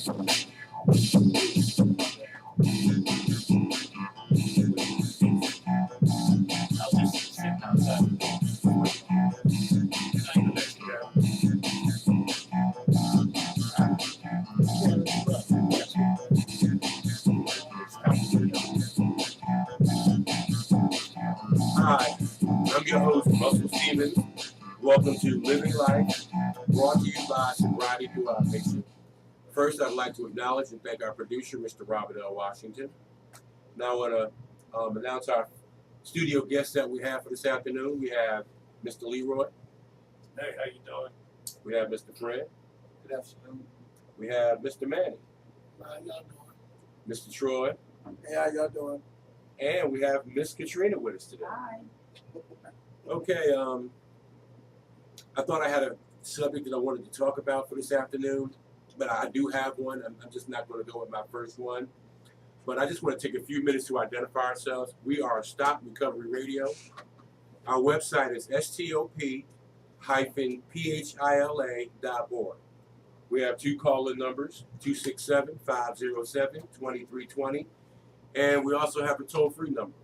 Hi, I'm your host, Russell Stevens. Welcome to Living Life, brought to you by Sobriety Throughout Nation. First, I'd like to acknowledge and thank our producer, Mr. Robert L. Washington. Now, I want to announce our studio guests that we have for this afternoon. We have Mr. Leroy. Hey, how you doing? We have Mr. Fred. Good afternoon. We have Mr. Manny. How y'all doing? Mr. Troy. Hey, how y'all doing? And we have Miss Katrina with us today. Hi. Okay, I thought I had a subject that I wanted to talk about for this afternoon, but I do have one. I'm just not going to go with my first one. But I just want to take a few minutes to identify ourselves. We are Stop Recovery Radio. Our website is stop-phila.org. We have two call-in numbers, 267-507-2320. And we also have a toll-free number,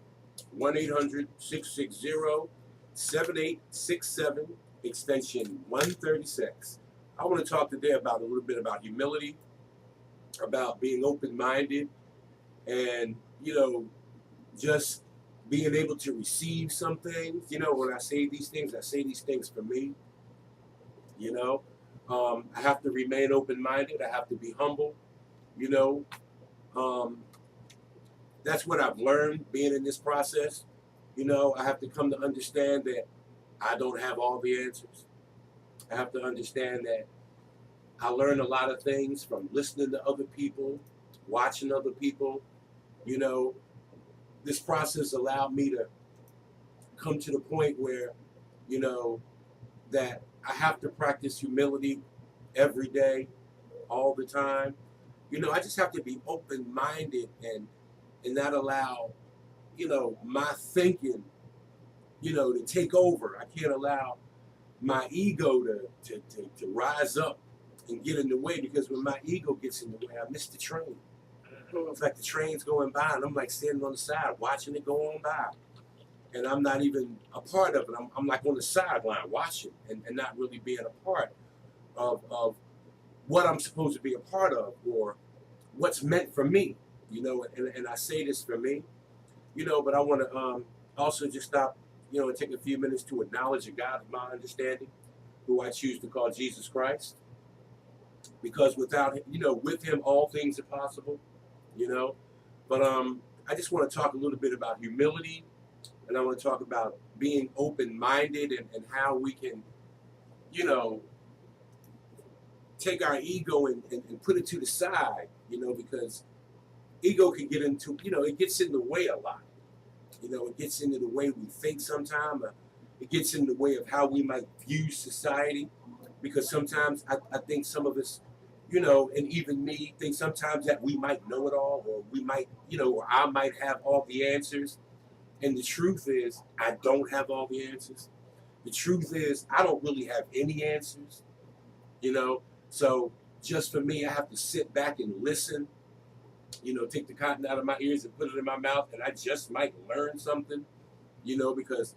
1-800-660-7867, extension 136. I want to talk today about a little bit about humility, about being open-minded, and, just being able to receive some things. When I say these things for me. I have to remain open-minded. I have to be humble. That's what I've learned being in this process. I have to come to understand that I don't have all the answers. I have to understand that I learn a lot of things from listening to other people, watching other people. This process allowed me to come to the point where, that I have to practice humility every day, all the time. I just have to be open-minded and not allow, my thinking, to take over. I can't allow my ego to rise up and get in the way, because when my ego gets in the way, I miss the train. It's like the train's going by and I'm like standing on the side watching it go on by. And I'm not even a part of it. I'm like on the sideline watching and not really being a part of what I'm supposed to be a part of, or what's meant for me. And I say this for me, but I want to also just stop, and take a few minutes to acknowledge a God of my understanding, who I choose to call Jesus Christ. Because without him, with him, all things are possible, But I just want to talk a little bit about humility, and I want to talk about being open-minded and how we can, take our ego and put it to the side, because ego can get into, it gets in the way a lot. It gets into the way we think sometimes. It gets in the way of how we might view society, because sometimes I think some of us, and even me, think sometimes that we might know it all, or we might, or I might have all the answers. And the truth is, I don't have all the answers. The truth is, I don't really have any answers, So just for me, I have to sit back and listen, take the cotton out of my ears and put it in my mouth, and I just might learn something, because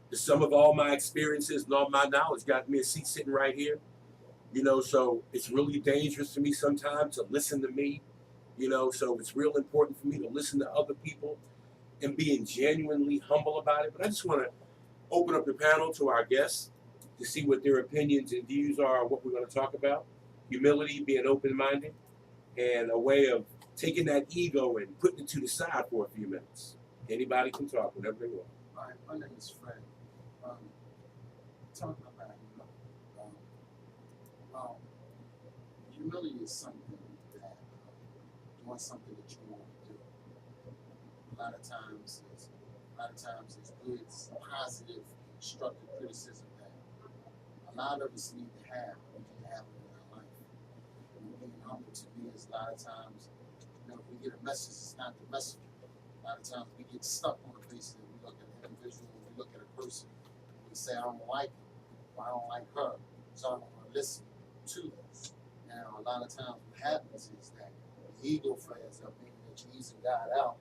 the sum of all my experiences and all my knowledge got me a seat sitting right here. So it's really dangerous for me sometimes to listen to me, so it's real important for me to listen to other people and being genuinely humble about it. But I just want to open up the panel to our guests to see what their opinions and views are on what we're going to talk about. Humility, being open-minded, and a way of taking that ego and putting it to the side for a few minutes. Anybody can talk, whenever they want. All right, my name is Fred. Talking about humility is something that doing something that you want to do. A lot of times it's good, it's positive, constructive criticism that a lot of us need to have. We can have it in our life. And being humble to me is a lot of times, if we get a message, it's not the messenger. A lot of times we get stuck on the basis that we look at an individual, we look at a person, we say, I don't like him, or I don't like her, so I don't want to listen to this. Now, a lot of times what happens is that the ego flares up, meaning that you're easing God out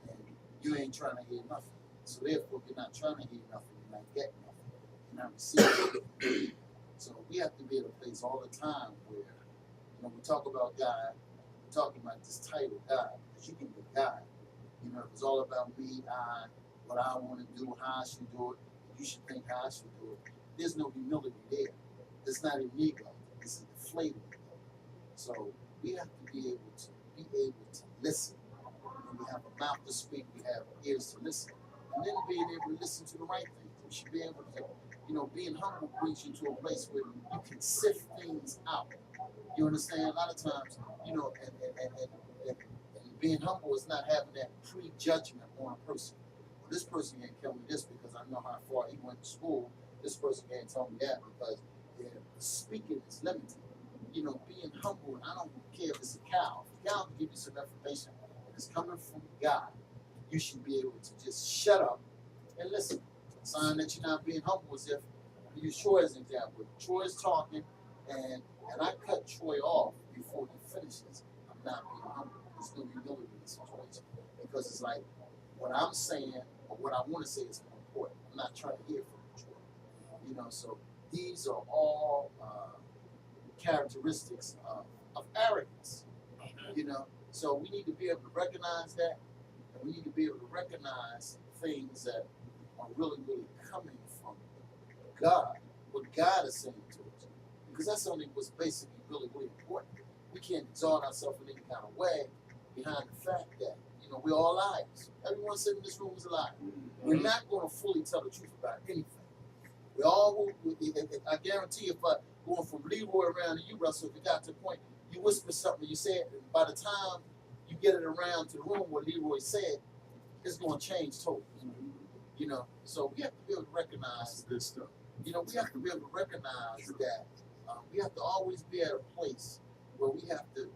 and you ain't trying to hear nothing. So therefore, if you're not trying to hear nothing, you're not getting nothing. You're not receiving. So we have to be at a place all the time where, we talk about God, we're talking about this title, God, because you can be God. If it's all about me, what I want to do, how I should do it, you should think how I should do it. There's no humility there. It's not an ego. It's a deflated ego. So we have to be able to listen. When we have a mouth to speak, we have ears to listen. And then being able to listen to the right things. We should be able to, being humble brings you to a place where you can sift things out. You understand? A lot of times, and being humble is not having that prejudgment on a person. Well, this person can't tell me this because I know how far he went to school. This person can't tell me that because speaking is limited. Being humble, and I don't care if it's a cow. If a cow can give you some information and it's coming from God, you should be able to just shut up and listen. A sign that you're not being humble is if you use Troy as an example. Troy is talking and I cut Troy off before he finishes. I'm not being humble. There's no humility in the situation. Because it's like what I'm saying or what I want to say is more important. I'm not trying to hear from Troy. So these are all characteristics of arrogance. So we need to be able to recognize that, and we need to be able to recognize things that are really, really coming from God, what God is saying to us. Because that's only what's basically really, really important. We can't exalt ourselves in any kind of way behind the fact that, we're all liars. Everyone sitting in this room is a liar. We're not going to fully tell the truth about anything. We all, I guarantee if I going from Leroy around to you, Russell, if it got to the point, you whisper something, you say it, and by the time you get it around to the room where Leroy said, it's going to change totally. So we have to be able to recognize good stuff. we have to be able to recognize that we have to always be at a place where we have to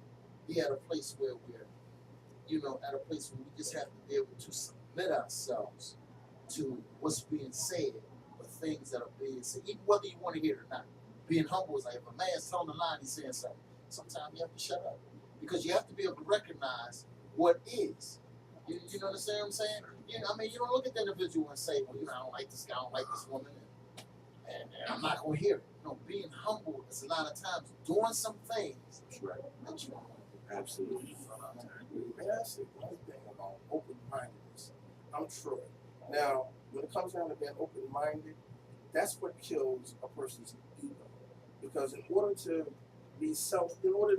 be at a place where we're, at a place where we just have to be able to submit ourselves to what's being said or things that are being said, even whether you want to hear it or not. Being humble is like if a man's telling a lie and he's saying something, sometimes you have to shut up because you have to be able to recognize what is. You understand what I'm saying? You don't look at the individual and say, well, I don't like this guy, I don't like this woman, and I'm not going to hear it. Being humble is a lot of times doing some things That's right. that you don't want to do. Absolutely. May I say one thing about open-mindedness? I'm Troy. Now, when it comes down to being open-minded, that's what kills a person's ego. Because in order to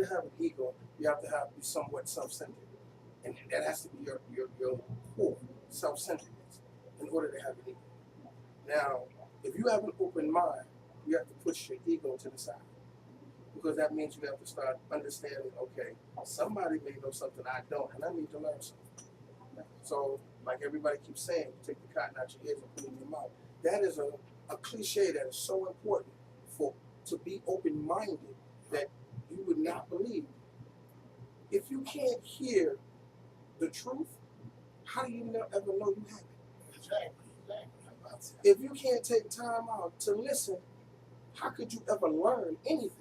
have an ego, you have to be somewhat self-centered. And that has to be your core, self-centeredness, in order to have an ego. Now, if you have an open mind, you have to push your ego to the side. Because that means you have to start understanding, okay, somebody may know something I don't, and I need to learn something. So, like everybody keeps saying, you take the cotton out your ears and put it in your mouth. That is a cliche that is so important to be open-minded that you would not believe. If you can't hear the truth, how do you ever know you have it? Exactly. If you can't take time out to listen, how could you ever learn anything?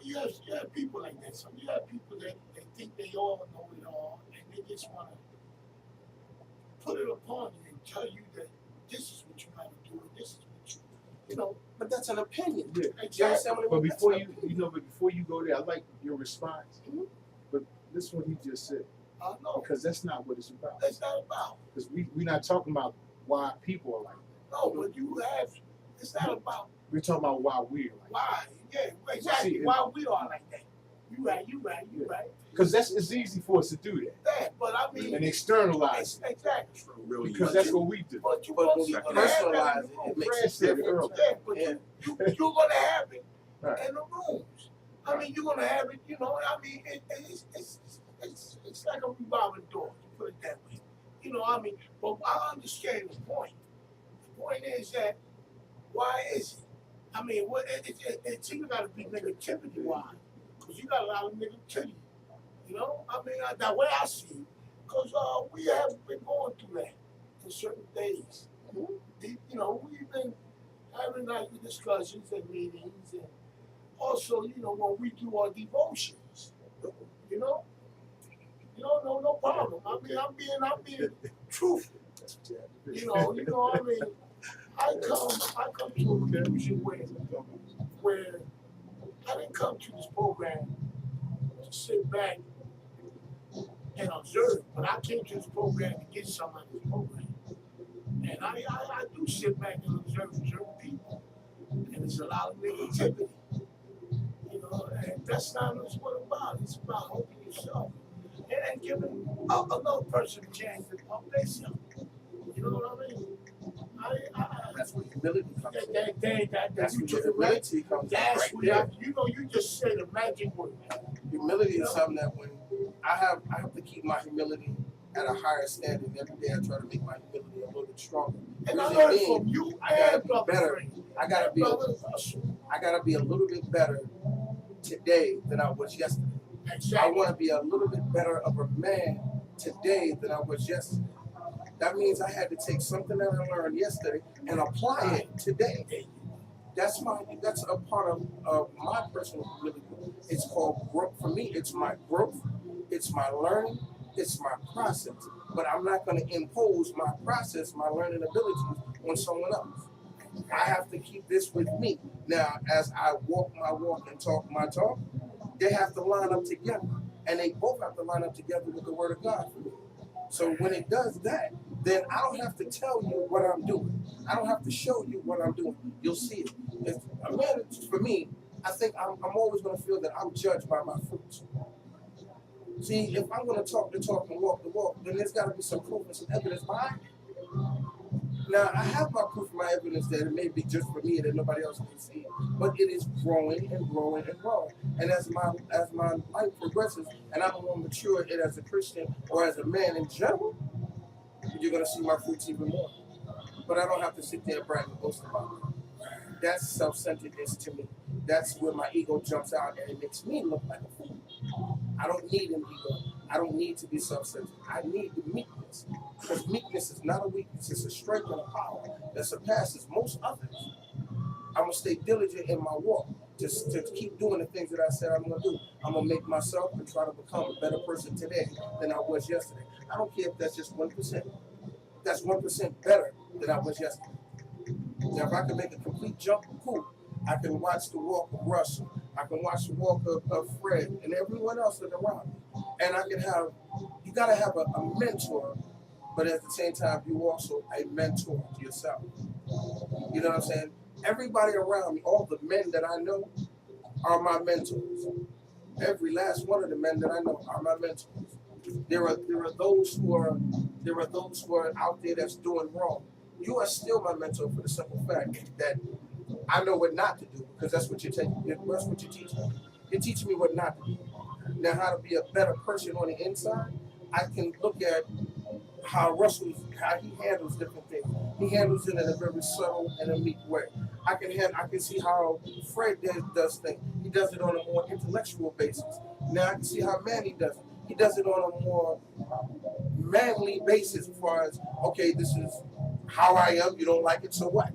You have people like that. So you have people that they think they all know it all, and they just want to put it upon you and tell you that this is what you got to do, and this is what you. But that's an opinion. Yeah. You understand what I But mean? before That's an opinion. but before you go there, I like your response. Mhm. But this is what he just said, I know. because that's not what it's about. That's not about. Because we're not talking about why people are like that. No, but it's not about We're talking about why we're like that. why. Yeah, exactly. See, Why we are like that. You right. Because it's easy for us to do that Yeah, but I mean. and externalize it. Exactly. Really. Because that's what we do. But you But when also we gonna have that personalize in the it, room. it makes Fred it said it different. earlier. Yeah, but And you're gonna have it Right. in the rooms. I mean, you're gonna have it. It's like a revolving door. To put it that way. But I understand the point. The point is that why is it? I mean, it's even got to be negativity wise, because you got a lot of negativity. The way I see it, because we have been going through that for certain days. We've been having nightly discussions and meetings, and also, when we do our devotions, you know, no problem. I'm being truthful. I mean, I come to a conclusion where I didn't come to this program to sit back and observe, but I came to this program to get some of this program. And I do sit back and observe certain people. And there's a lot of negativity. And that's not what it's about. It's about opening yourself and giving another person a chance to pump themselves. You know what I mean? That's where humility comes in. That's You what took you're right. humility comes That's right what there. you just said the magic word. Humility is something that when I have to keep my humility at a higher standard every day. I try to make my humility a little bit stronger. And I Reason learned being, from you I gotta and be brother better. Frank. I gotta be Brother Russell. I gotta be a little bit better today than I was yesterday. I Exactly. want to be a little bit better of a man today than I was yesterday. That means I had to take something that I learned yesterday and apply it today. That's a part of my personal humility. It's called growth. For me, it's my growth, it's my learning, it's my process. But I'm not going to impose my process, my learning abilities on someone else. I have to keep this with me. Now, as I walk my walk and talk my talk, they have to line up together. And they both have to line up together with the word of God for me. So when it does that, then I don't have to tell you what I'm doing. I don't have to show you what I'm doing. You'll see it. For me, I think I'm always going to feel that I'm judged by my fruits. See, if I'm going to talk the talk and walk the walk, then there's got to be some proof and some evidence behind it. Now, I have my proof and my evidence that it may be just for me that nobody else can see, but it is growing and growing and growing. And as my life progresses, and I'm more mature as a Christian or as a man in general, you're going to see my fruits even more. But I don't have to sit there and brag and boast about it. That's self-centeredness to me. That's where my ego jumps out and it makes me look like a fool. I don't need an ego. I don't need to be self-centered. I need the meekness. Because meekness is not a weakness. It's a strength and a power that surpasses most others. I'm going to stay diligent in my walk. Just to keep doing the things that I said I'm going to do. I'm going to make myself and try to become a better person today than I was yesterday. I don't care if that's just 1%. That's 1% better than I was yesterday. Now, if I can make a complete jump, cool. I can watch the walk of Russell. I can watch the walk of Fred and everyone else that's around me. And I can have, you got to have a mentor, but at the same time, you also a mentor to yourself. You know what I'm saying? Everybody around me, all the men that I know are my mentors. Every last one of the men that I know are my mentors. There are those who are out there that's doing wrong. You are still my mentor for the simple fact that I know what not to do, because that's what you're teaching me. You're teaching me what not to do. Now, how to be a better person on the inside, I can look at how he handles different things. He handles it in a very subtle and a meek way. I can see how Fred does things. He does it on a more intellectual basis. Now I can see how Manny does it. He does it on a more manly basis as far as, okay, this is how I am, you don't like it, so what?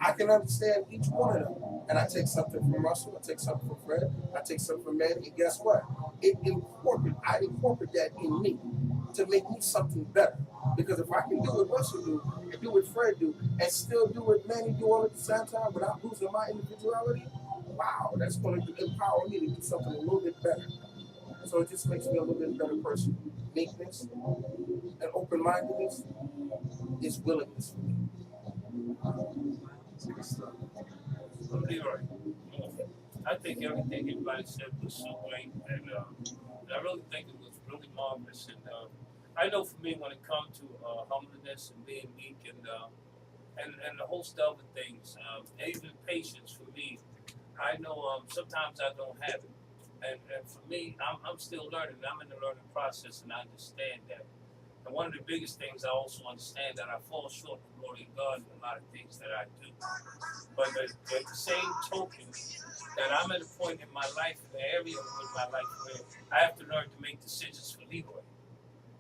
I can understand each one of them. And I take something from Russell, I take something from Fred, I take something from Manny, and guess what? I incorporate that in me to make me something better. Because if I can do what Russell do, and do what Fred do, and still do what Manny do all at the same time without losing my individuality, wow, that's going to empower me to do something a little bit better. So it just makes me a little bit better person. Meekness and open-mindedness is willingness for me. Leroy, I think everything everybody said was so great, and I really think it was really marvelous. And I know for me, when it comes to humbleness and being meek and the host of other things, even patience for me, I know sometimes I don't have it. And for me, I'm still learning. I'm in the learning process, and I understand that. And one of the biggest things I also understand that I fall short of the glory of God in a lot of things that I do. But at the same token, that I'm at a point in my life, in the area of my life where I have to learn to make decisions for Leroy.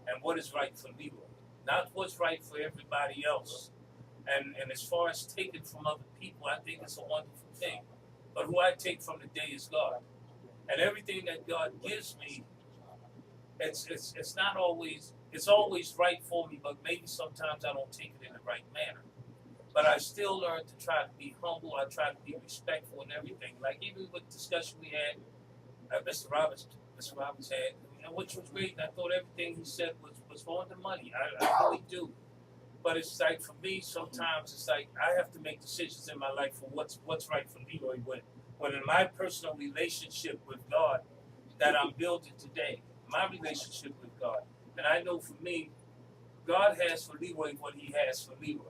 And what is right for Leroy. Not what's right for everybody else. And as far as taking from other people, I think it's a wonderful thing. But who I take from the day is God. And everything that God gives me, it's not always, it's always right for me, but maybe sometimes I don't take it in the right manner. But I still learn to try to be humble. I try to be respectful and everything. Like even with discussion we had, Mr. Roberts had, which was great. I thought everything he said was on the money. I really do. But it's like for me, sometimes it's like I have to make decisions in my life for what's right for Leroy when in my personal relationship with God that I'm building today, my relationship with God. And I know for me, God has for Leroy what he has for Leroy.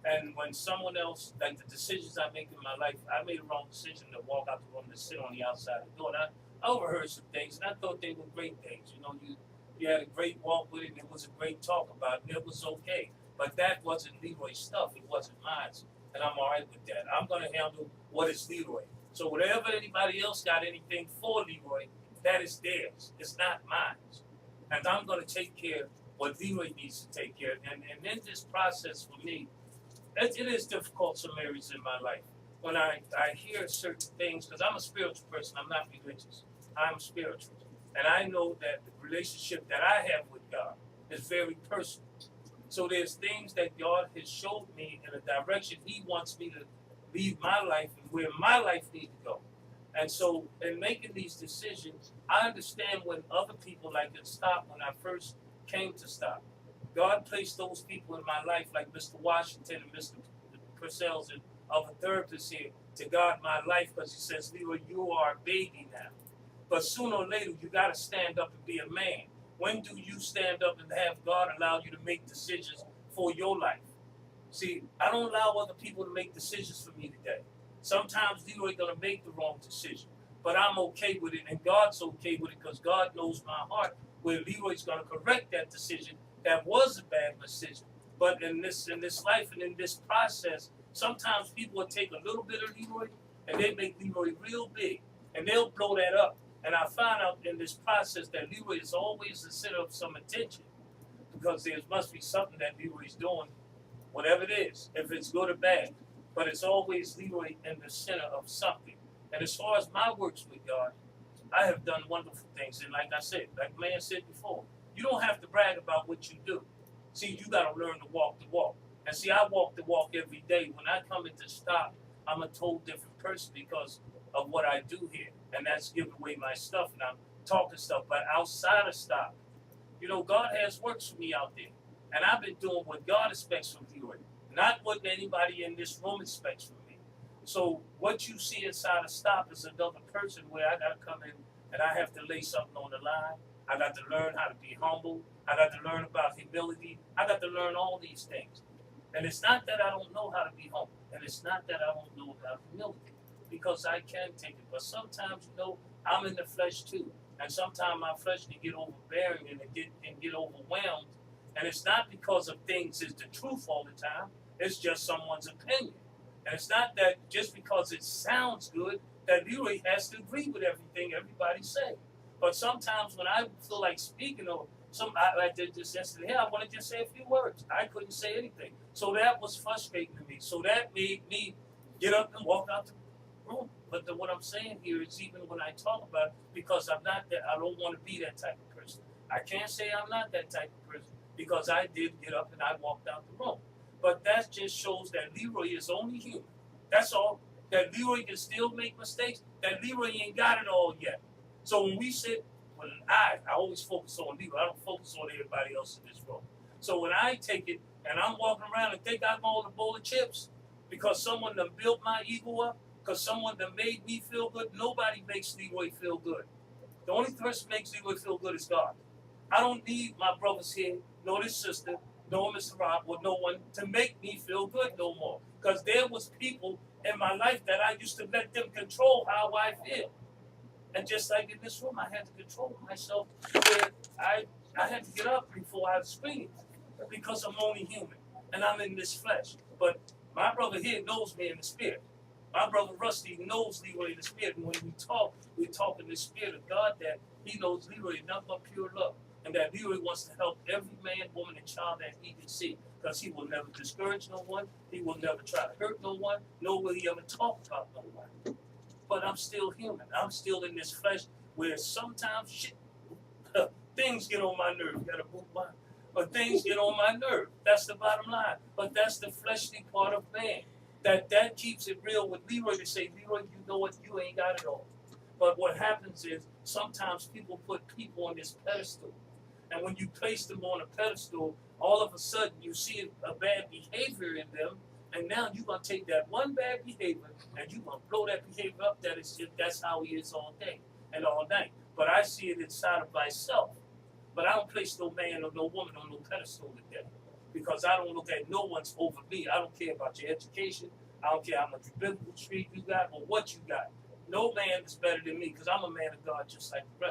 And when someone else, like the decisions I make in my life, I made a wrong decision to walk out the room to sit on the outside of the door. And I overheard some things, and I thought they were great things. You know, you had a great walk with it, and it was a great talk about it, and it was okay. But that wasn't Leroy's stuff. It wasn't mine. And I'm all right with that. I'm going to handle what is Leroy. So whatever anybody else got anything for Leroy, that is theirs. It's not mine. And I'm going to take care of what Leroy needs to take care of. And in this process for me, it is difficult some areas in my life. When I hear certain things, because I'm a spiritual person, I'm not religious. I'm spiritual. And I know that the relationship that I have with God is very personal. So there's things that God has showed me in a direction he wants me to lead my life and where my life needs to go. And so in making these decisions, I understand when other people like it stopped when I first came to stop. God placed those people in my life like Mr. Washington and Mr. Purcells and other therapists here to guard my life because he says, Leroy, you are a baby now. But sooner or later, you got to stand up and be a man. When do you stand up and have God allow you to make decisions for your life? See, I don't allow other people to make decisions for me today. Sometimes Leroy going to make the wrong decision, but I'm okay with it, and God's okay with it because God knows my heart where Leroy's going to correct that decision that was a bad decision. But in this life and in this process, sometimes people will take a little bit of Leroy and they make Leroy real big, and they'll blow that up. And I found out in this process that Leroy is always the center of some attention because there must be something that Leroy's doing, whatever it is, if it's good or bad. But it's always Leroy in the center of something. And as far as my works with God, I have done wonderful things. And like I said, like the man said before, you don't have to brag about what you do. See, you got to learn to walk the walk. And see, I walk the walk every day. When I come into stop, I'm a total different person because of what I do here. And that's giving away my stuff and I'm talking stuff. But outside of stop, you know, God has works for me out there. And I've been doing what God expects from Leroy, not what anybody in this room expects from me. So what you see inside of stop is another person where I got to come in and I have to lay something on the line. I got to learn how to be humble. I got to learn about humility. I got to learn all these things. And it's not that I don't know how to be humble. And it's not that I don't know about humility. Because I can take it. But sometimes, you know, I'm in the flesh too. And sometimes my flesh can get overbearing and get overwhelmed. And it's not because of things is the truth all the time. It's just someone's opinion. And it's not that just because it sounds good that Leroy has to agree with everything everybody's saying. But sometimes when I feel like speaking or like this yesterday, I want to just say a few words. I couldn't say anything. So that was frustrating to me. So that made me get up and walk out the room. But what I'm saying here is even when I talk about it, because I'm not that, I don't want to be that type of person. I can't say I'm not that type of person because I did get up and I walked out the room. But that just shows that Leroy is only human. That's all. That Leroy can still make mistakes. That Leroy ain't got it all yet. So when we sit, I always focus on Leroy. I don't focus on everybody else in this room. So when I take it and I'm walking around and think I'm all the bowl of chips because someone done built my ego up, because someone done made me feel good, nobody makes Leroy feel good. The only person who makes Leroy feel good is God. I don't need my brothers here, nor this sister, nor Mr. Rob, or no one to make me feel good no more. Because there was people in my life that I used to let them control how I feel. And just like in this room, I had to control myself where I had to get up before I screamed because I'm only human and I'm in this flesh. But my brother here knows me in the spirit. My brother Rusty knows Leroy in the spirit. And when we talk in the spirit of God that he knows Leroy is nothing but pure love. And that Leroy wants to help every man, woman, and child that he can see. Because he will never discourage no one. He will never try to hurt no one. Nor will he ever talk about no one. but I'm still human. I'm still in this flesh where sometimes shit, things get on my nerve. You gotta move my, but things get on my nerve. That's the bottom line. But that's the fleshly part of man. That keeps it real with Leroy to say, Leroy, you know what? You ain't got it all. But what happens is sometimes people put people on this pedestal. And when you place them on a pedestal, all of a sudden you see a bad behavior in them. And now you're going to take that one bad behavior and you're going to blow that behavior up that it's just, that's how he is all day and all night. But I see it inside of myself. But I don't place no man or no woman on no pedestal today. Because I don't look at no one's over me. I don't care about your education. I don't care how much biblical street you got or what you got. No man is better than me because I'm a man of God just like the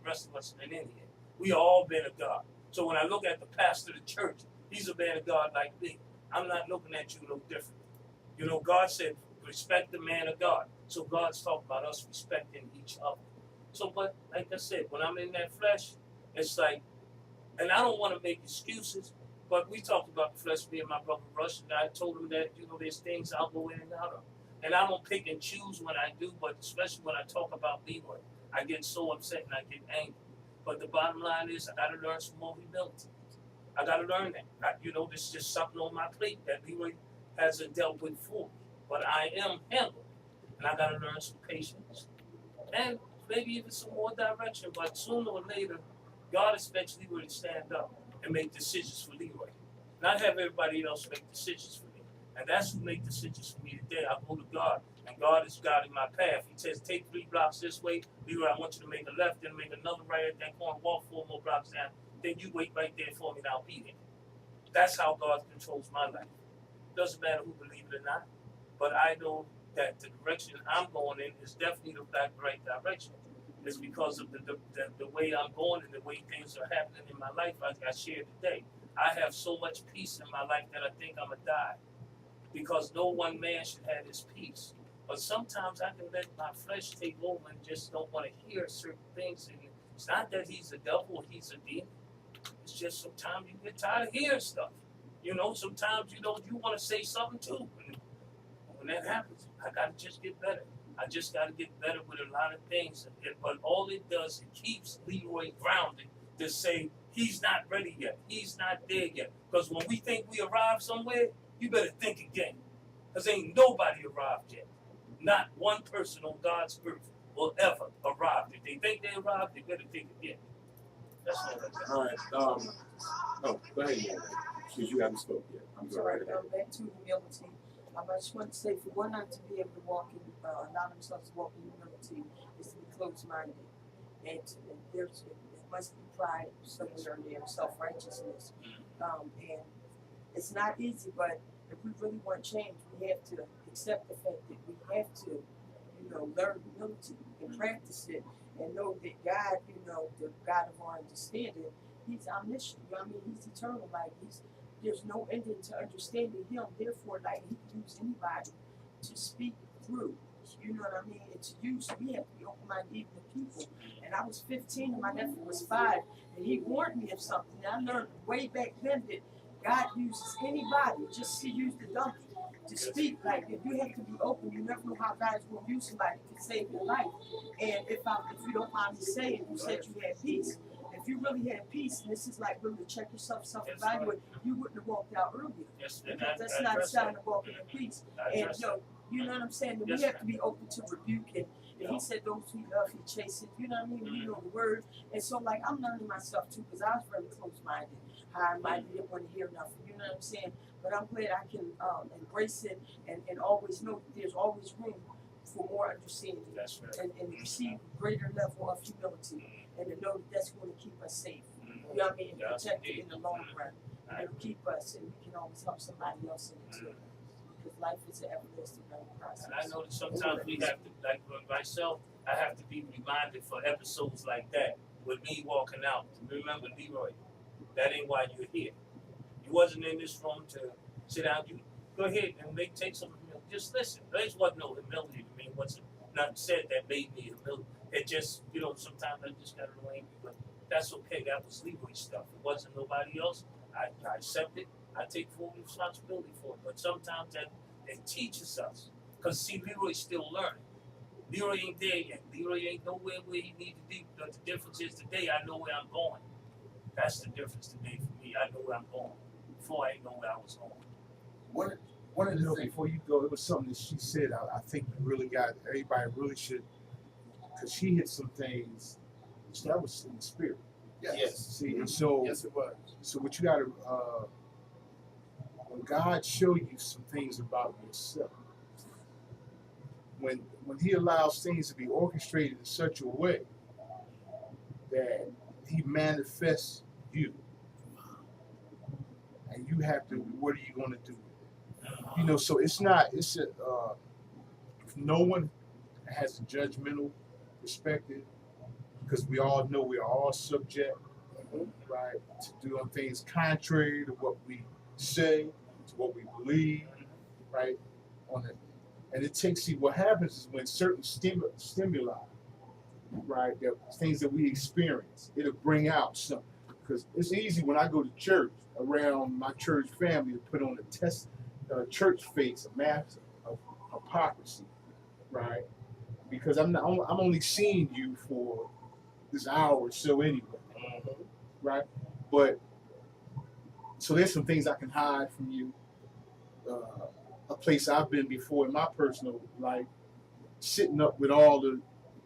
rest of us in India. We are all men of God. So when I look at the pastor of the church, he's a man of God like me. I'm not looking at you no different. You know, God said, respect the man of God. So God's talking about us respecting each other. So, but like I said, when I'm in that flesh, it's like, and I don't want to make excuses, but we talked about the flesh, me and my brother Rush, and I told him that, you know, there's things I'll go in and out of. And I don't pick and choose when I do, but especially when I talk about Leroy, I get so upset and I get angry. But the bottom line is I got to learn some more humility. I got to learn that. You know, this is just something on my plate that Leroy hasn't dealt with before. But I am handling it. And I got to learn some patience. And maybe even some more direction. But sooner or later, God expects Leroy to stand up and make decisions for Leroy. Not have everybody else make decisions for me. And that's who make decisions for me today. I go to God, and God is guiding my path. He says, take 3 blocks this way. Leroy, I want you to make a left, then make another right at that corner, walk 4 more blocks down. Then you wait right there for me, and I'll be there. That's how God controls my life. Doesn't matter who believe it or not, but I know that the direction I'm going in is definitely the right direction. It's because of the way I'm going and the way things are happening in my life, like I shared today. I have so much peace in my life that I think I'm going to die. Because no one man should have his peace. But sometimes I can let my flesh take over and just don't want to hear certain things. And it's not that he's a devil or he's a demon. It's just sometimes you get tired of hearing stuff. You know, sometimes you want to say something too. And when that happens, I got to just get better. I just got to get better with a lot of things. But all it does, it keeps Leroy grounded to say he's not ready yet. He's not there yet. Because when we think we arrived somewhere, you better think again. Because ain't nobody arrived yet. Not one person on God's earth will ever arrive. If they think they arrived, they better think again. That's all I got. All right. Oh, go ahead, man. Because you haven't spoken yet. I'm So sorry. back to humility. I just want to say, for one not to be able to walk in, allow themselves to walk in humility is to be closed-minded. And there must be pride somewhere in there, self-righteousness. And it's not easy, but if we really want change, we have to accept the fact that we have to, learn humility and practice it and know that God, the God of our understanding, he's omniscient. He's eternal. Like there's no ending to understanding him. Therefore, like he can use anybody to speak through. You know what I mean? And to use, we have to be open-minded even to people. And I was 15 and my nephew was 5, and he warned me of something. And I learned way back then that God uses anybody. Just to use the donkey to speak. Like if you have to be open, you never know how God's going to use somebody to save your life. And if you don't mind me saying, you said you had peace. If you really had peace, and this is like really check yourself, self-evaluate, you wouldn't have walked out earlier. Yes, because that's not a sign of walking in peace. And you know what I'm saying? And we have to be open to rebuke and he said those who love, he chases. You know what I mean? We know the word. And so like I'm learning myself too, because I was very close-minded. High-minded, didn't want to hear nothing. You know what I'm saying? But I'm glad I can embrace it and always know that there's always room for more understanding. That's right. And receive a greater level of humility. And to know that that's going to keep us safe. You know what I mean? And protect it in the long run. And it'll keep us, and we can always help somebody else in it too. Because life is an everlasting learning process. And I know that sometimes we have to, like for myself, I have to be reminded for episodes like that, with me walking out. Remember, Leroy, that ain't why you're here. You wasn't in this room to sit down. You go ahead and take some humility. Just listen. There wasn't no humility to me. What's not said that made me humility. It just, sometimes I just got a little angry, but that's okay. That was Leroy stuff. It wasn't nobody else. I accept it. I take full responsibility for it. But sometimes that it teaches us. Because see, Leroy's still learning. Leroy ain't there yet. Leroy ain't nowhere where he needs to be. But the difference is today I know where I'm going. That's the difference today for me. I know where I'm going. Before I didn't know where I was going. One of You the know, things. before you go, it was something that she said. I think you really got everybody really should, because she hit some things that was in the spirit. Yes. See, and so Yes, it was. so what you got to when God show you some things about yourself, when He allows things to be orchestrated in such a way that He manifests you, and you have to, what are you going to do with it? You know, so it's not. It's a. If no one has a judgmental perspective, because we all know we are all subject, right, to doing things contrary to what we say, to what we believe, right? On it, and it takes. See, what happens is when certain stimuli, right, that things that we experience, it'll bring out something. Because it's easy when I go to church around my church family to put on a church face, a mask of hypocrisy, right? Because I'm only seeing you for this hour or so anyway, right? But so there's some things I can hide from you. A place I've been before in my personal life, sitting up with all the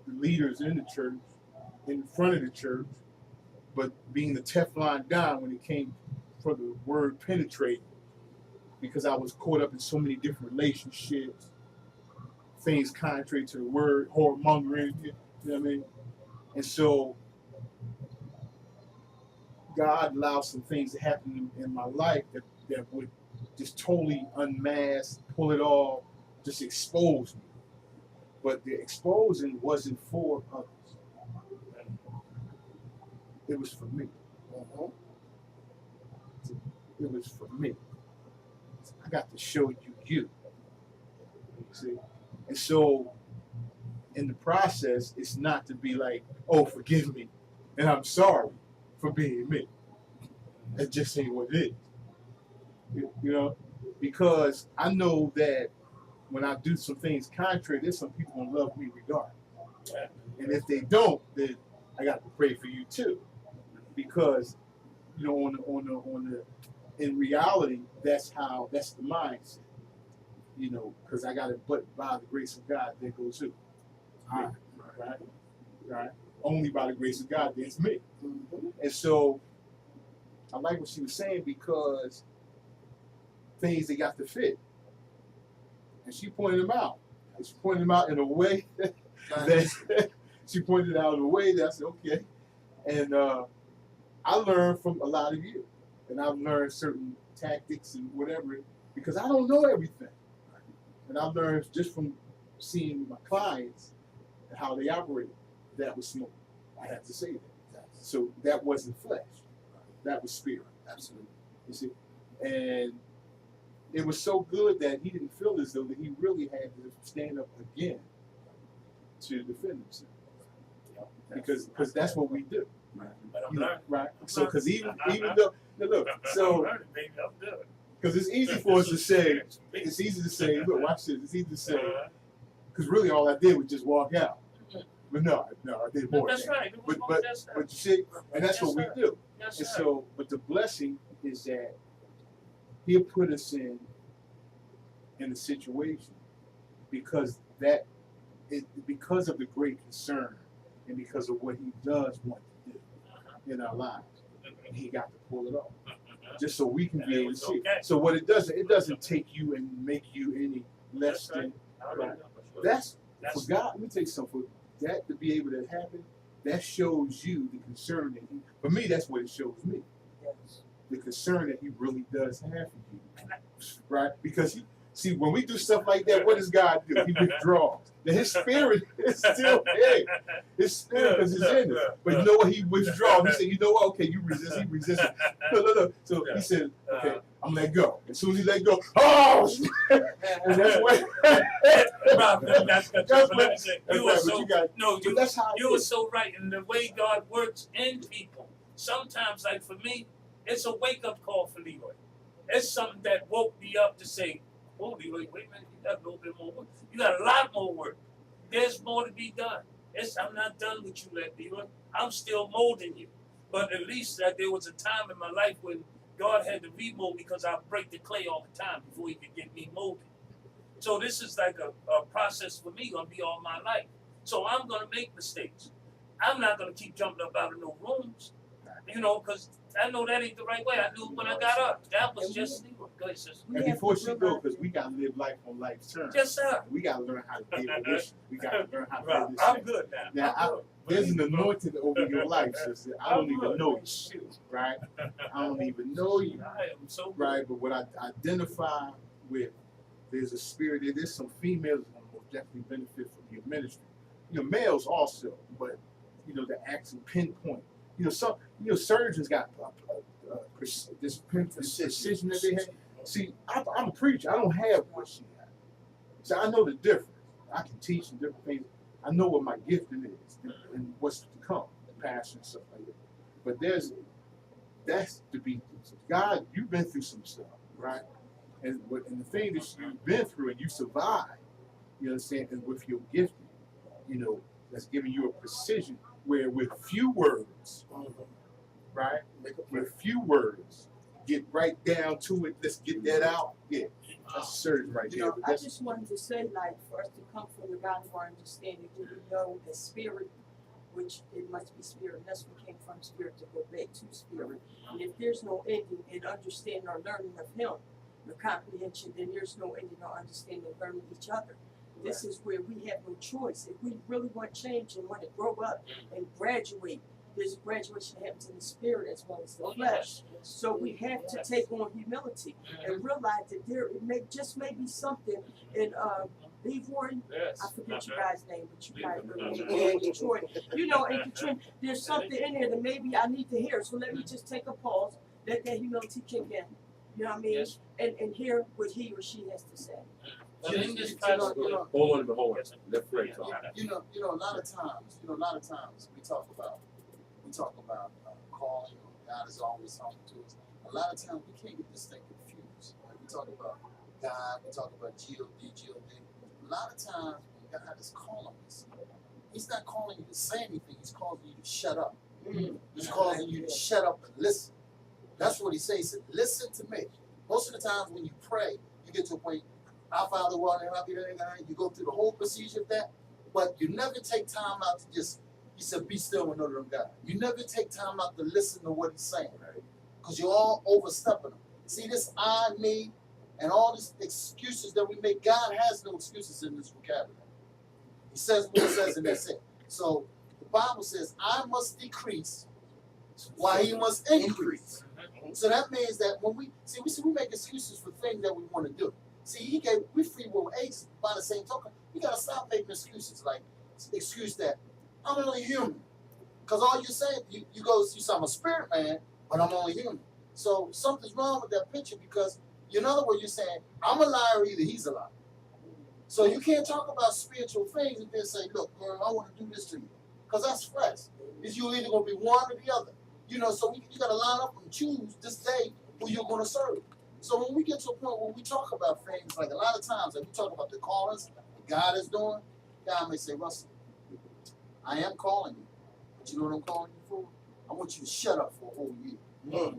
leaders in the church, in front of the church, but being the Teflon Don when it came for the word penetrate, because I was caught up in so many different relationships, things contrary to the word, whoremongering, you know what I mean? And so God allowed some things to happen in my life that would just totally unmask, pull it all, just expose me. But the exposing wasn't for others. It was for me. It was for me. I got to show you. You see? And so in the process, it's not to be like, oh, forgive me, and I'm sorry for being me. That just ain't what it is. You know? Because I know that when I do some things contrary, there's some people who love me regardless. And if they don't, then I got to pray for you too. Because, you know, on the in reality, that's the mindset. You know, because I got it, but by the grace of God, there goes who? Right? Only by the grace of God, there's me. And so, I like what she was saying, because things they got to fit, and she pointed them out. And she pointed them out in a way that she pointed out in a way that I said, okay. And I learned from a lot of you, and I've learned certain tactics and whatever, because I don't know everything. And I've learned just from seeing my clients and how they operate. That was smoke. I have to say that. So that wasn't flesh. That was spirit. Absolutely. You see? And it was so good that he didn't feel as though that he really had to stand up again to defend himself. Because that's what we do. But I'm You know, learning. right? So because even I'm though look, so I'm learning, baby. I'm doing it. because it's easy for us to say, look, watch this. It's easy to say, because really all I did was just walk out. But no, I did more. That's than that. right. But you see, and that's what we do. Yes, And sir. so, but the blessing is that He'll put us in a situation because because of the great concern and because of what He does want to do in our lives, and He got to pull it off just so we can be able to see. Okay. So what it doesn't take you and make you any less That's right. than. Right. That's for God. Let me tell you something. For that to be able to happen, that shows you the concern that He. For me, that's what it shows me. Yes. The concern that He really does have for you, right? Because see, when we do stuff like that, what does God do? He withdraws. Now, His spirit is still there. His spirit is in it. But you know what? He withdraws. He said, you know what? Okay, you resist. He resisted. Look. So He said, okay, I'm let go. As soon as He let go, oh, and that's what. That's how You were so right. And the way God works in people, sometimes, like for me, it's a wake-up call for Leroy. It's something that woke me up to say, oh, Leroy, wait a minute, you got a little bit more work. You got a lot more work. there's more to be done. I'm not done with you, Leadbeliever. I'm still molding you. But at least there was a time in my life when God had to remold because I break the clay all the time before he could get me molded. So this is like a process for me, gonna be all my life. So I'm gonna make mistakes. I'm not gonna keep jumping up out of no rooms, because I know that ain't the right way. I knew when I got up. That was just Leroy. Go ahead, sister. And before she go, because we gotta live life on life's terms. Yes, sir. We gotta learn how to deal with this. We gotta learn how to Right. do this. I'm good now. Now, I'm good. There's an anointing over your life, sister. I don't I'm even good. know you, Shoot. right? I don't even know you, I am so good. right? But what I identify with, there's a spirit. There's some females that will definitely benefit from your ministry. Males also, but the actual pinpoint. Some surgeons got this precision that they have. See, I'm a preacher. I don't have what she has. So I know the difference. I can teach some different things. I know what my gifting is and what's to come, passion and stuff like that. But that's to be God. You've been through some stuff, right? And the thing that you've been through and you survived, understand, and with your gifting, that's giving you a precision where with few words, right? With few words, get right down to it. Let's get that out. Yeah, that's surgery right there. But I that's, just wanted to say, like, for us to come from the God of our understanding, do we know the spirit, which it must be spirit, and that's what came from spirit to go back to spirit. And if there's no ending in understanding or learning of Him, the comprehension, then there's no ending or understanding of learning each other. This is where we have no choice. If we really want change and want to grow up and graduate, there's graduation that happens in the spirit as well as the flesh. So we have to take on humility and realize that may be something in Leroy. I forget you guys' name, but you guys know in Detroit. In Detroit, there's something in there that maybe I need to hear. So let me just take a pause, let that humility kick in. You know what I mean? Yes. And hear what he or she has to say. In this Hold on. Let Fred talk. A lot of times we talk about calling. God is always talking to us. A lot of times we can't get this thing confused. Like we talk about God, we talk about G-O-D. A lot of times when God is calling us, He's not calling you to say anything. He's calling you to shut up. He's calling you to shut up and listen. That's what He says. He said, listen to me. Most of the times when you pray, you get to a point, our Father who art in heaven, you go through the whole procedure of that, but you never take time out to just, He said, be still and know that I'm God. You never take time out to listen to what He's saying, right? Because you're all overstepping Him. See, this I, me, and all these excuses that we make, God has no excuses in this vocabulary. He says what He says, and that's it. So the Bible says, I must decrease while He must increase. So that means that when we make excuses for things that we want to do. See, we free will agents by the same token. You gotta stop making excuses like excuse that I'm only human. Because all you're saying, you say I'm a spirit man, but I'm only human. So something's wrong with that picture because in other words, you're saying I'm a liar, either he's a liar. So you can't talk about spiritual things and then say, look, girl, I want to do this to you. Because that's flesh. It's you either gonna be one or the other. So you gotta line up and choose this day who you're gonna serve. So when we get to a point where we talk about things, like a lot of times, like we talk about the callings that God is doing, God may say, Russell, I am calling you. But you know what I'm calling you for? I want you to shut up for a whole year.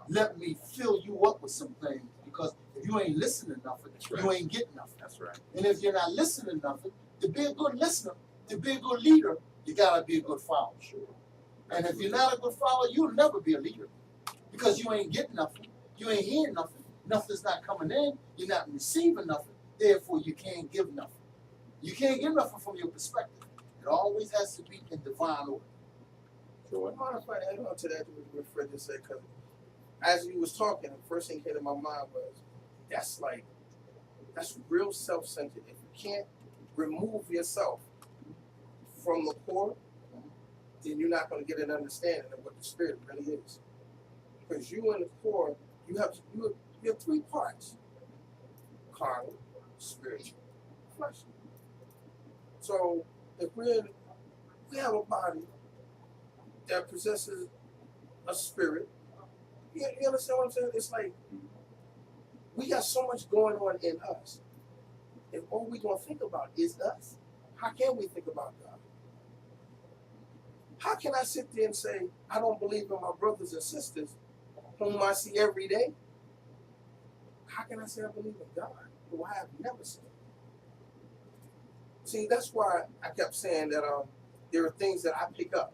Let me fill you up with some things. Because if you ain't listening nothing, you ain't getting nothing. That's right. And if you're not listening nothing, to be a good listener, to be a good leader, you gotta be a good follower. Sure. And if you're not a good follower, you'll never be a leader. Because you ain't getting nothing. You ain't hearing nothing. Nothing's not coming in. You're not receiving nothing. Therefore, you can't give nothing. You can't give nothing from your perspective. It always has to be in divine order. So, I want to add on to that what Fred just said, because as he was talking, the first thing that came to my mind was that's real self-centered. If you can't remove yourself from the core, then you're not going to get an understanding of what the spirit really is. Because you in the core, you have three parts: carnal, spiritual, fleshly. So if we have a body that possesses a spirit, you understand what I'm saying? It's like we got so much going on in us. And all we're gonna think about is us. How can we think about God? How can I sit there and say, I don't believe in my brothers and sisters whom I see every day? How can I say I believe in God who I have never seen? See, that's why I kept saying that there are things that I pick up.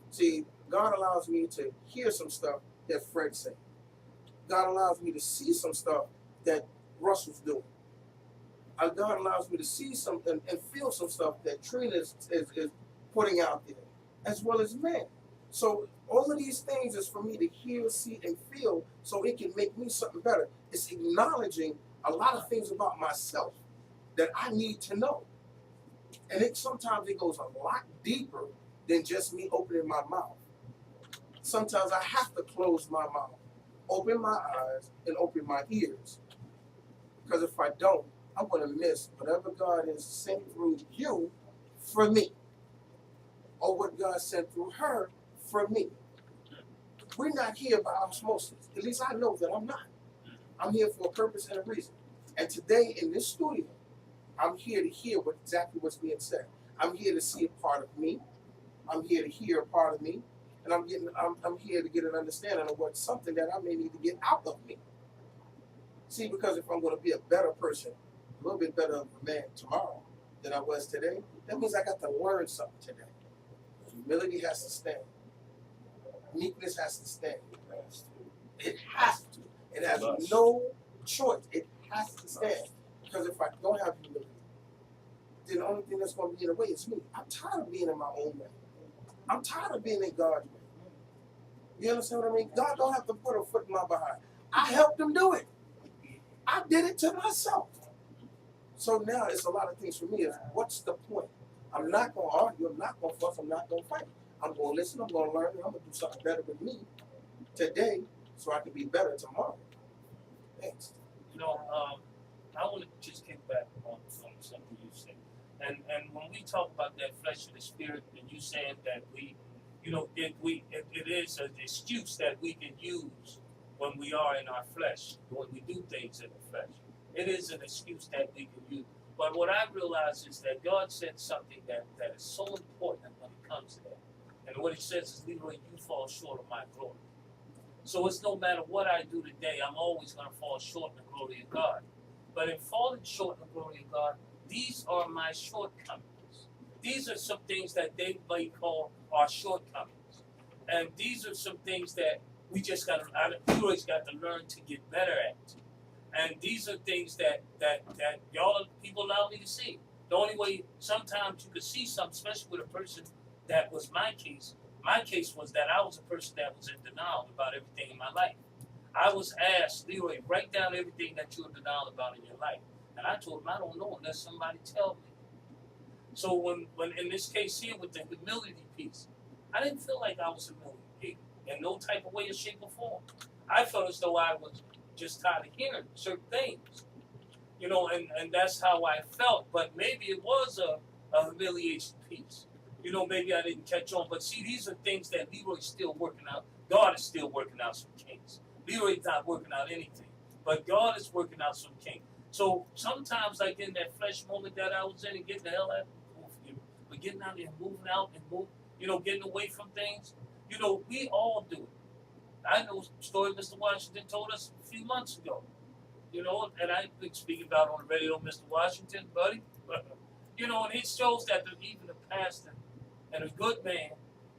See, God allows me to hear some stuff that Fred said. God allows me to see some stuff that Russell's doing. God allows me to see some and feel some stuff that Trina is putting out there, as well as man. So all of these things is for me to hear, see, and feel so it can make me something better. It's acknowledging a lot of things about myself that I need to know. And sometimes it goes a lot deeper than just me opening my mouth. Sometimes I have to close my mouth, open my eyes, and open my ears. Because if I don't, I'm going to miss whatever God has sent through you for me, or what God sent through her for me. We're not here by osmosis. At least I know that I'm not. I'm here for a purpose and a reason. And today in this studio, I'm here to hear exactly what's being said. I'm here to see a part of me. I'm here to hear a part of me. And I'm here to get an understanding of what's something that I may need to get out of me. See, because if I'm going to be a better person, a little bit better of a man tomorrow than I was today, that means I got to learn something today. Humility has to stand. Meekness has to stand. It has to. It has no choice. It has to stand. Because if I don't have humility, then the only thing that's going to be in the way is me. I'm tired of being in my own way. I'm tired of being in God's way. You understand what I mean? God don't have to put a foot in my behind. I helped him do it. I did it to myself. So now it's a lot of things for me. Is what's the point? I'm not going to argue. I'm not going to fuss. I'm not going to fight. I'm going to listen. I'm going to learn. And I'm going to do something better with me today so I can be better tomorrow. Thanks. You know, I want to just get back on something you said. And when we talk about that flesh and the spirit, and you saying that we, you know, it is an excuse that we can use when we are in our flesh, when we do things in the flesh. It is an excuse that we can use. But what I realize is that God said something that is so important when it comes to that. And what he says is, Leroy, you fall short of my glory. So it's no matter what I do today, I'm always going to fall short of the glory of God. But in falling short of the glory of God, these are my shortcomings. These are some things that they might call our shortcomings. And these are some things that we just got to, Leroy's got to learn to get better at. And these are things that y'all people allow me to see. The only way sometimes you could see something, especially with a person that was my case. My case was that I was a person that was in denial about everything in my life. I was asked, Leroy, write down everything that you're in denial about in your life. And I told him, I don't know unless somebody tells me. So when in this case here with the humility piece, I didn't feel like I was humiliated in no type of way or shape or form. I felt as though I was just tired of hearing certain things. You know, and that's how I felt. But maybe it was a humiliation piece. You know, maybe I didn't catch on. But see, these are things that Leroy's still working out. God is still working out some kinks. Leroy's not working out anything. But God is working out some kinks. So sometimes, like in that flesh moment that I was in and getting the hell out, but getting out there and moving out and getting away from things, you know, we all do it. I know a story Mr. Washington told us a few months ago, you know, and I've been speaking about on the radio, Mr. Washington, buddy. You know, and it shows that even a pastor and a good man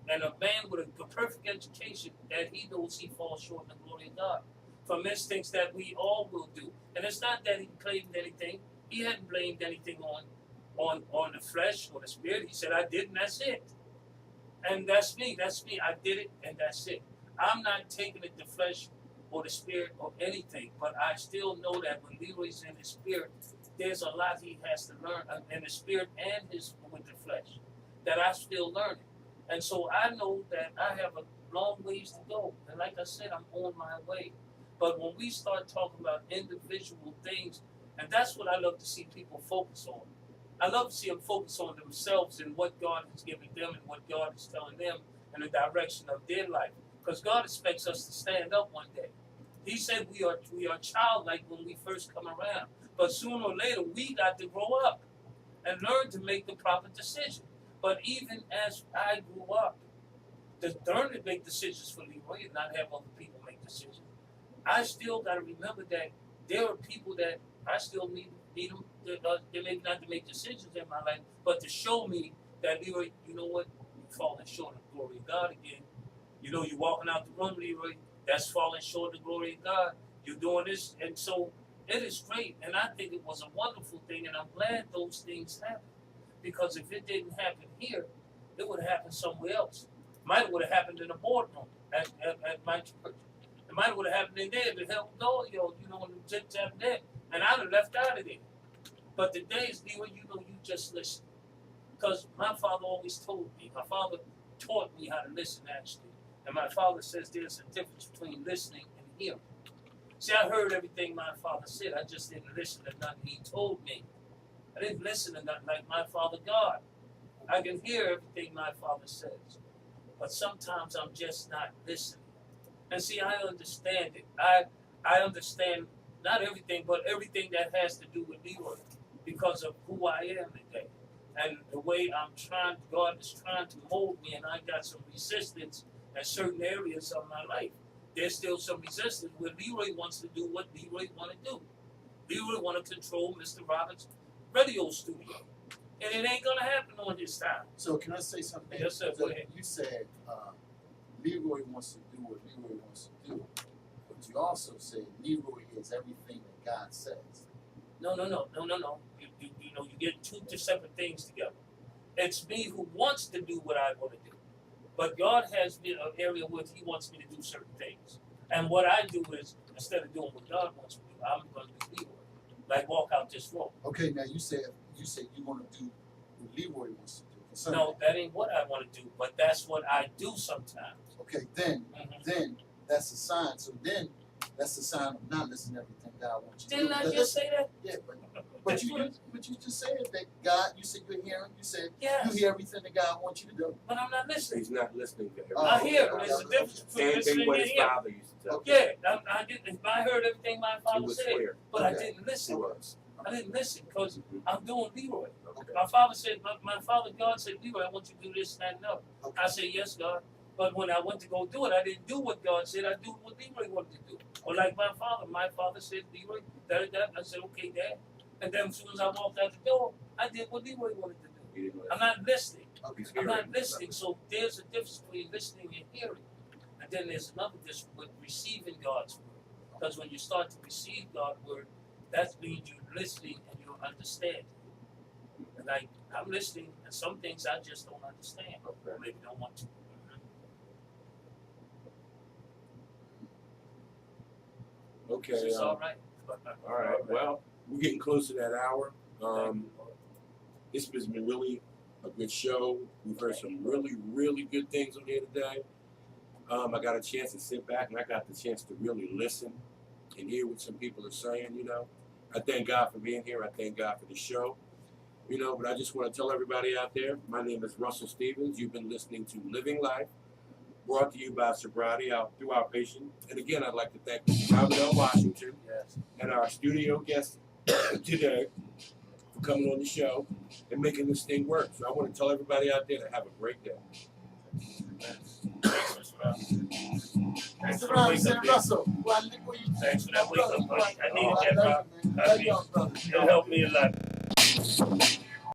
and a man with a perfect education, that he knows he falls short in the glory of God from instincts that we all will do. And it's not that he claimed anything. He hadn't blamed anything on the flesh or the spirit. He said, I did, and that's it. And that's me. I did it, and that's it. I'm not taking it the flesh or the spirit or anything, but I still know that when Leroy's in his spirit, there's a lot he has to learn in the spirit and with the flesh that I'm still learning. And so I know that I have a long ways to go. And like I said, I'm on my way. But when we start talking about individual things, and that's what I love to see people focus on. I love to see them focus on themselves and what God has given them and what God is telling them in the direction of their life. Because God expects us to stand up one day. He said we are childlike when we first come around. But sooner or later, we got to grow up. and learn to make the proper decision. But even as I grew up, to learn to make decisions for Leroy and not have other people make decisions, I still got to remember that there are people that I still need them. They may not to make decisions in my life, but to show me that Leroy, you know what, you're falling short of the glory of God again. You know, you're walking out the room, Leroy, that's falling short of the glory of God. You're doing this, and so it is great, and I think it was a wonderful thing, and I'm glad those things happened. Because if it didn't happen here, it would have happened somewhere else. Might would have happened in the boardroom at my church. It might would have happened in there, the help door, you know, in the church there, and I'd have left out of there. But the days, Leroy, you know, you just listen. Because my father always told me, my father taught me how to listen, actually. And my father says there's a difference between listening and hearing. See, I heard everything my father said. I just didn't listen to nothing he told me. I didn't listen to nothing like my Father God. I can hear everything my Father says. But sometimes I'm just not listening. And see, I understand it. I understand not everything, but everything that has to do with Leroy because of who I am today. And the way God is trying to mold me, and I got some resistance in certain areas of my life. There's still some resistance where Leroy wants to do what Leroy want to do. Leroy want to control Mr. Roberts' radio studio. And it ain't going to happen on his time. So can I say something? Yes, sir. Go ahead. You said Leroy wants to do what Leroy wants to do. But you also said Leroy is everything that God says. No. You know, you get two separate things together. It's me who wants to do what I want to do. But God has been an area where He wants me to do certain things. And what I do is, instead of doing what God wants me to do, I'm going to do Leroy. Like walk out this room. Okay, now you said you want to do what Leroy wants to do. No, that ain't what I want to do, but that's what I do sometimes. Okay, then that's a sign. So then that's a sign of not listening to everything God wants you to do. Didn't I just say that? Yeah, but you just said that God. You said you're hearing. You said Yes. you hear everything that God wants you to do. But I'm not listening. He's not listening to Oh, I everything. hear, but there's a difference between Same thing listening what and his hearing. father used to tell him. Yeah, I didn't. I heard everything my He father was said, clear. but I Okay. didn't He listen. was. I didn't listen because I'm doing Leroy. Okay. My father said, my father God said, Leroy, I want you to do this, that, and that. Okay. I said, yes, God. But when I went to go do it, I didn't do what God said. I do what Leroy wanted to do. Or like my father said, Leroy, that. I said, okay, Dad. And then as soon as I walked out the door, I did what Leroy wanted to do. He didn't I'm listen. not listening. He's I'm hearing. not listening. So there's a difference between listening and hearing. And then there's another difference with receiving God's word. Because when you start to receive God's word, that means you're listening and you're understanding. And like, I'm listening, and some things I just don't understand. Or maybe don't want to. Okay. It's all right. All right. Well, we're getting close to that hour. This has been really a good show. We've heard some really, really good things on here today. I got a chance to sit back and I got the chance to really listen and hear what some people are saying, you know. I thank God for being here. I thank God for the show. You know, but I just want to tell everybody out there, my name is Russell Stevens. You've been listening to Living Life, brought to you by Sobriety through our patient. And again, I'd like to thank Mr. Robert L. Washington and our studio guest today for coming on the show and making this thing work. So I want to tell everybody out there to have a great day. Thanks for Mr. the Robert wake said, up. Russell, well, look what you Thanks for that wake up, buddy. I needed I that, love Rob. you, man. Love y'all, brother. It'll help me a lot.